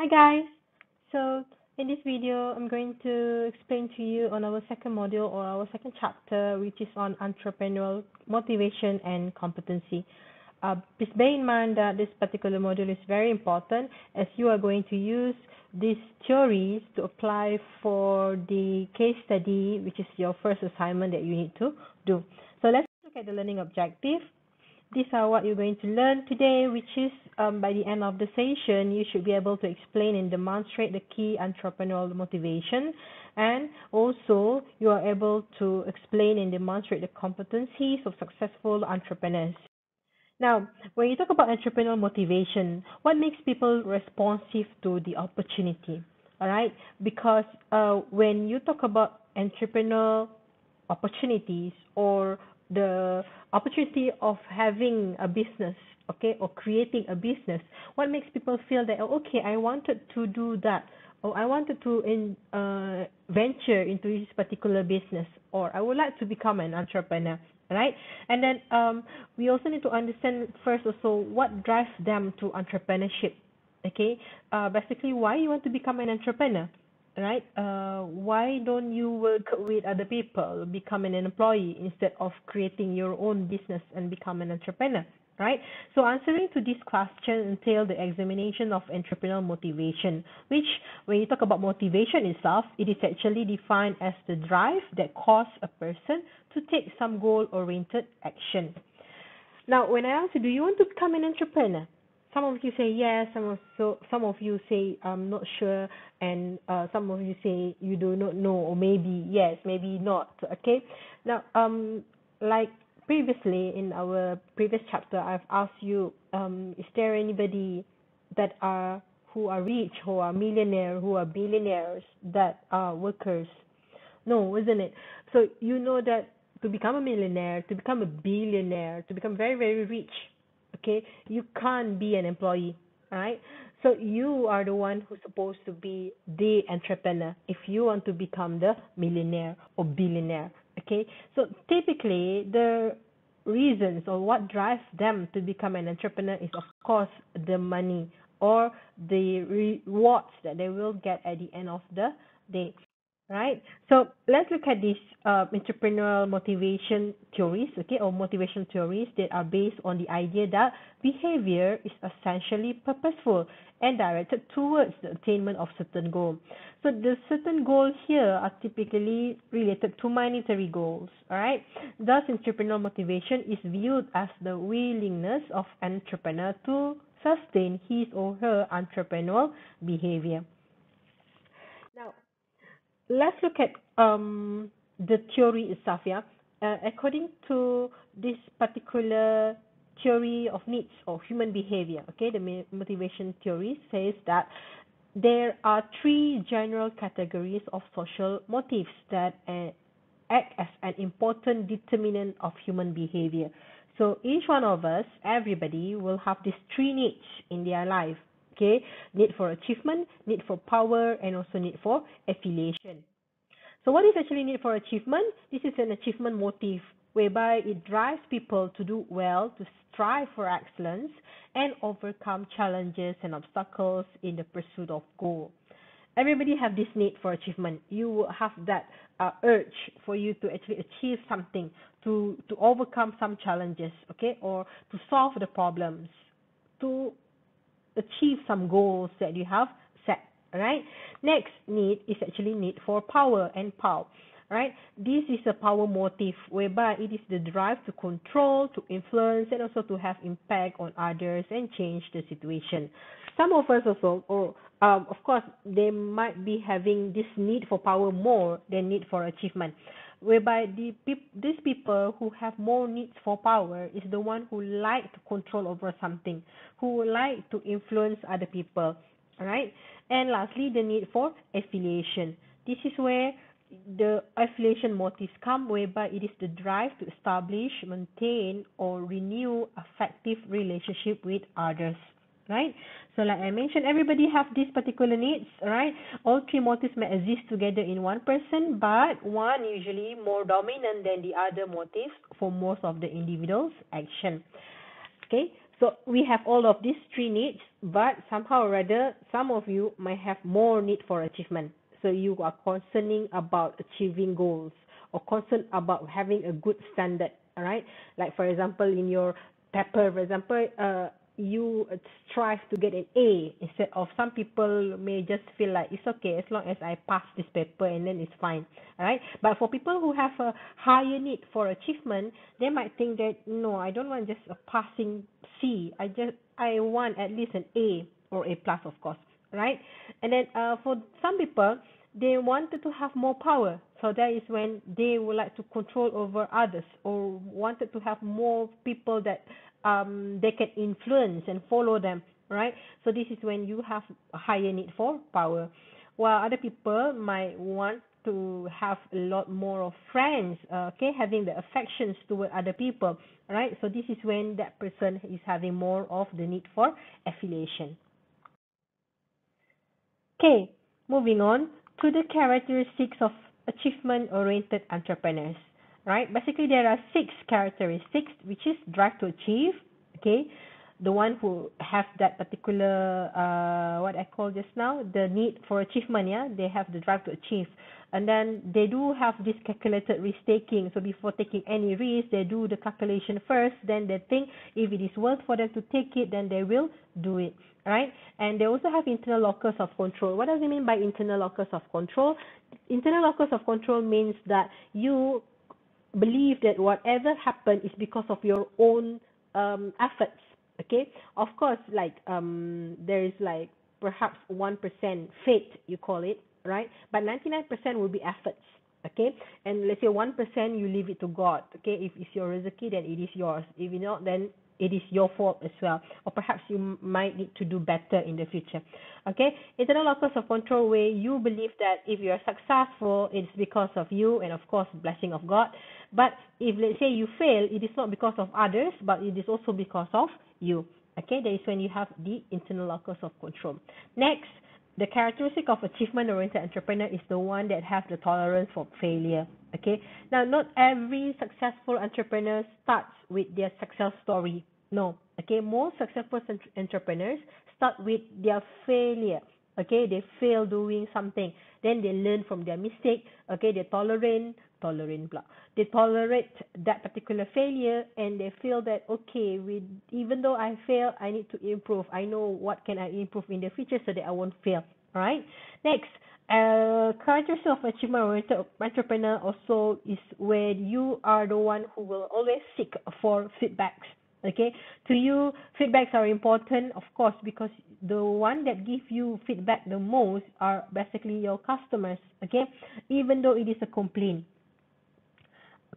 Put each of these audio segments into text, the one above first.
Hi guys! So in this video, I'm going to explain to you on our second module or our second chapter, which is on entrepreneurial motivation and competency. Please bear in mind that this particular module is very important as you are going to use these theories to apply for the case study, which is your first assignment that you need to do. So let's look at the learning objective. These are what you're going to learn today, which is by the end of the session, you should be able to explain and demonstrate the key entrepreneurial motivation. And also, you are able to explain and demonstrate the competencies of successful entrepreneurs. Now, when you talk about entrepreneurial motivation, what makes people responsive to the opportunity? All right, because when you talk about entrepreneurial opportunities or the opportunity of having a business, okay, or creating a business, what makes people feel that, oh, okay, I wanted to do that, or I wanted to venture into this particular business, or I would like to become an entrepreneur, right? And then we also need to understand first also what drives them to entrepreneurship, okay? Basically, why you want to become an entrepreneur, right? Why don't you work with other people, become an employee instead of creating your own business and become an entrepreneur, right? So answering to this question entail the examination of entrepreneurial motivation, which when you talk about motivation itself, it is actually defined as the drive that causes a person to take some goal-oriented action. Now, when I ask you, do you want to become an entrepreneur? Some of you say yes, some of you say I'm not sure, and some of you say you do not know, or maybe yes, maybe not. Okay. Now, like previously in our previous chapter, I've asked you, is there anybody that are who are rich, who are millionaire, who are billionaires, that are workers? No, isn't it? So you know that to become a millionaire, to become a billionaire, to become very, very rich, okay, you can't be an employee, right? So you are the one who's supposed to be the entrepreneur if you want to become the millionaire or billionaire, okay? So typically, the reasons or what drives them to become an entrepreneur is, of course, the money or the rewards that they will get at the end of the day. Right. So let's look at these entrepreneurial motivation theories, okay, or motivation theories that are based on the idea that behavior is essentially purposeful and directed towards the attainment of certain goal. So the certain goals here are typically related to monetary goals. All right. Thus, entrepreneurial motivation is viewed as the willingness of an entrepreneur to sustain his or her entrepreneurial behavior. Now, let's look at the theory itself. Yeah, according to this particular theory of needs or human behavior, okay, the motivation theory says that there are three general categories of social motives that act as an important determinant of human behavior. So each one of us, everybody, will have these three needs in their life. Okay, need for achievement, need for power, and also need for affiliation. So what is actually need for achievement? This is an achievement motive whereby it drives people to do well, to strive for excellence, and overcome challenges and obstacles in the pursuit of goal. Everybody have this need for achievement. You will have that urge for you to actually achieve something, to overcome some challenges, okay, or to solve the problems, to achieve some goals that you have set. Right. Next need is actually need for power and power. Right. This is a power motive whereby it is the drive to control, to influence, and also to have impact on others and change the situation. Some of us also, or of course, they might be having this need for power more than need for achievement, whereby these people who have more needs for power is the one who like to control over something, who like to influence other people. All right. And lastly, the need for affiliation. This is where the affiliation motives come, whereby it is the drive to establish, maintain, or renew effective relationship with others. Right. So like I mentioned, everybody have these particular needs. Right. All three motives may exist together in one person, but one usually more dominant than the other motives for most of the individual's action. Okay, So we have all of these three needs, but somehow or other, some of you might have more need for achievement. So you are concerning about achieving goals or concerned about having a good standard. All right, like for example, in your paper, for example, you strive to get an A instead of some people may just feel like it's okay as long as I pass this paper and then it's fine. All right, but for people who have a higher need for achievement, they might think that no, I don't want just a passing C. I want at least an A or A plus, of course, right? And then for some people, they wanted to have more power, so that is when they would like to control over others or wanted to have more people that they can influence and follow them, right? So this is when you have a higher need for power, while other people might want to have a lot more of friends, okay, having the affections toward other people, right? So this is when that person is having more of the need for affiliation. Okay, moving on to the characteristics of achievement-oriented entrepreneurs, right? Basically, there are 6 characteristics, which is drive to achieve, okay? The one who have that particular, what I call just now, the need for achievement, yeah? They have the drive to achieve. And then they do have this calculated risk taking. So before taking any risk, they do the calculation first. Then they think if it is worth for them to take it, then they will do it, right? And they also have internal locus of control. What does it mean by internal locus of control? Internal locus of control means that you believe that whatever happened is because of your own efforts. Okay, of course, like there is like perhaps 1% fate, you call it, right? But 99% will be efforts. Okay, and let's say 1% you leave it to God. Okay, if it's your rizki, then it is yours. If it's not, then it is your fault as well, or perhaps you might need to do better in the future. Okay, internal locus of control, where you believe that if you are successful, it's because of you and of course blessing of God. But if let's say you fail, it is not because of others, but it is also because of you. Okay, that is when you have the internal locus of control. Next, the characteristic of achievement-oriented entrepreneur is the one that have the tolerance for failure. Okay, now not every successful entrepreneur starts with their success story. No, okay, most successful entrepreneurs start with their failure. Okay, they fail doing something, then they learn from their mistake. Okay, they tolerate that particular failure, and they feel that okay, even though I fail, I need to improve. I know what can I improve in the future so that I won't fail. All right. Next, characteristic of achievement-oriented entrepreneur also is where you are the one who will always seek for feedbacks. Okay, to you, feedbacks are important, of course, because the one that give you feedback the most are basically your customers. Okay, even though it is a complaint.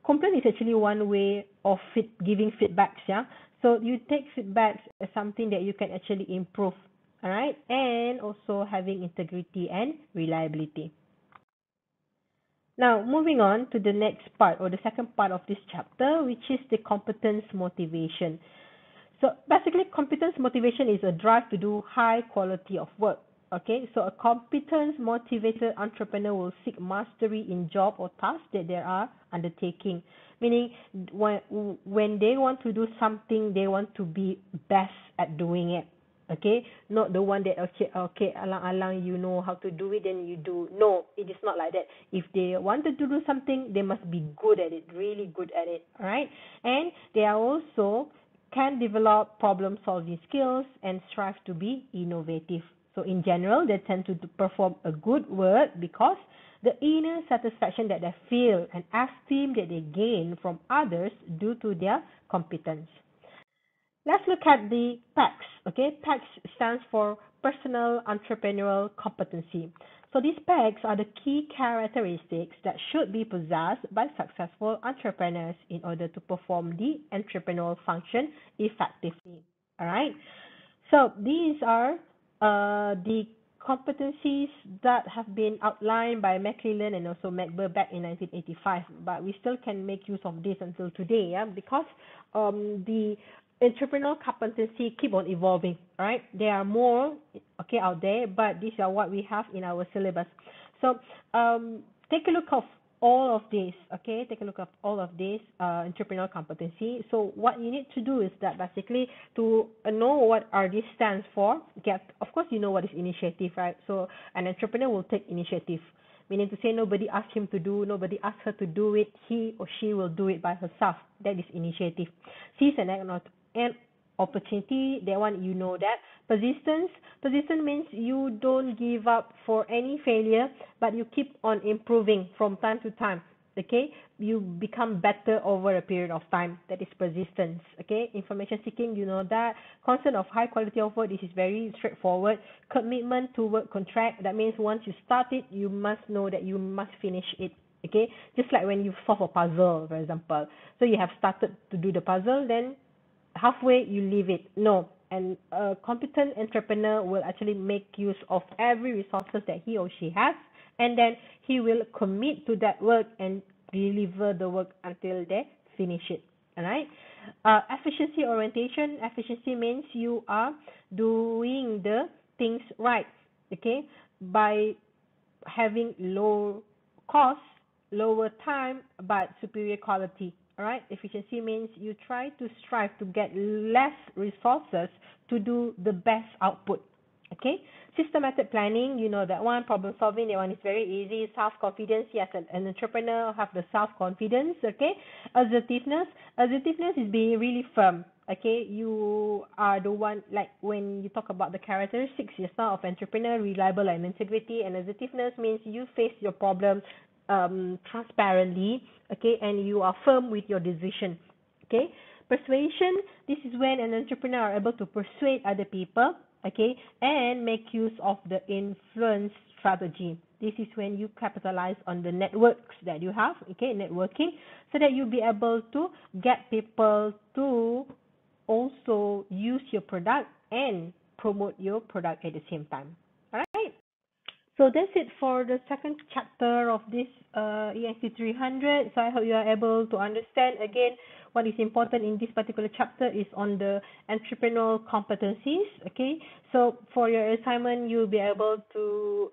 Complaint is actually one way of giving feedbacks, yeah. So you take feedbacks as something that you can actually improve, all right, and also having integrity and reliability. Now, moving on to the next part or the second part of this chapter, which is the competence motivation. So basically, competence motivation is a drive to do high quality of work. Okay, so a competence motivated entrepreneur will seek mastery in job or task that they are undertaking. Meaning, when they want to do something, they want to be best at doing it. Okay, not the one that okay, alang-alang, you know how to do it, then you do. No, it is not like that. If they wanted to do something, they must be good at it, really good at it. All right, and they are also can develop problem-solving skills and strive to be innovative. So in general, they tend to perform a good work because the inner satisfaction that they feel and esteem that they gain from others due to their competence. Let's look at the PACs. Okay, PACs stands for Personal Entrepreneurial Competency. So these PACs are the key characteristics that should be possessed by successful entrepreneurs in order to perform the entrepreneurial function effectively. All right. So these are the competencies that have been outlined by McClellan and also McBurr back in 1985, but we still can make use of this until today, yeah, because the entrepreneurial competency keep on evolving. All right, there are more out there, but these are what we have in our syllabus. So take a look of all of this, okay, take a look at all of this entrepreneurial competency. So what you need to do is that basically to know what are these stands for. Okay, of course you know what is initiative, right? So an entrepreneur will take initiative, meaning to say nobody asks him to do, nobody asks her to do it, he or she will do it by herself. That is initiative. Seize an opportunity, that one you know that. Persistence means you don't give up for any failure, but you keep on improving from time to time. Okay, you become better over a period of time. That is persistence. Okay, information seeking, you know that. Concern of high quality of work, this is very straightforward. Commitment to work contract, that means once you start it, you must know that you must finish it. Okay, just like when you solve a puzzle, for example. So you have started to do the puzzle, then halfway you leave it. No, and a competent entrepreneur will actually make use of every resources that he or she has, and then he will commit to that work and deliver the work until they finish it. All right. Efficiency orientation. Efficiency means you are doing the things right. Okay, by having low cost, lower time, but superior quality. All right, efficiency means you try to strive to get less resources to do the best output. Okay, systematic planning, you know that one. Problem solving, that one is very easy. Self confidence, yes, an entrepreneur have the self confidence. Okay, assertiveness. Assertiveness is being really firm. Okay, you are the one, like when you talk about the characteristics just now of entrepreneur: reliable and integrity. And assertiveness means you face your problem transparently, okay, and you are firm with your decision. Okay, persuasion, this is when an entrepreneur are able to persuade other people, okay, and make use of the influence strategy. This is when you capitalize on the networks that you have, okay, networking, so that you'll be able to get people to also use your product and promote your product at the same time. All right. So that's it for the second chapter of this ENT300. So I hope you are able to understand again what is important in this particular chapter is on the entrepreneurial competencies. Okay, so for your assignment, you'll be able to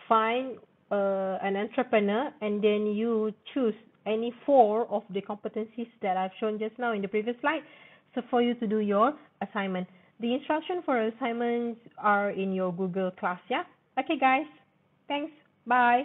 find an entrepreneur, and then you choose any four of the competencies that I've shown just now in the previous slide. So for you to do your assignment, the instruction for assignments are in your Google class. Yeah. Okay, guys. Thanks. Bye.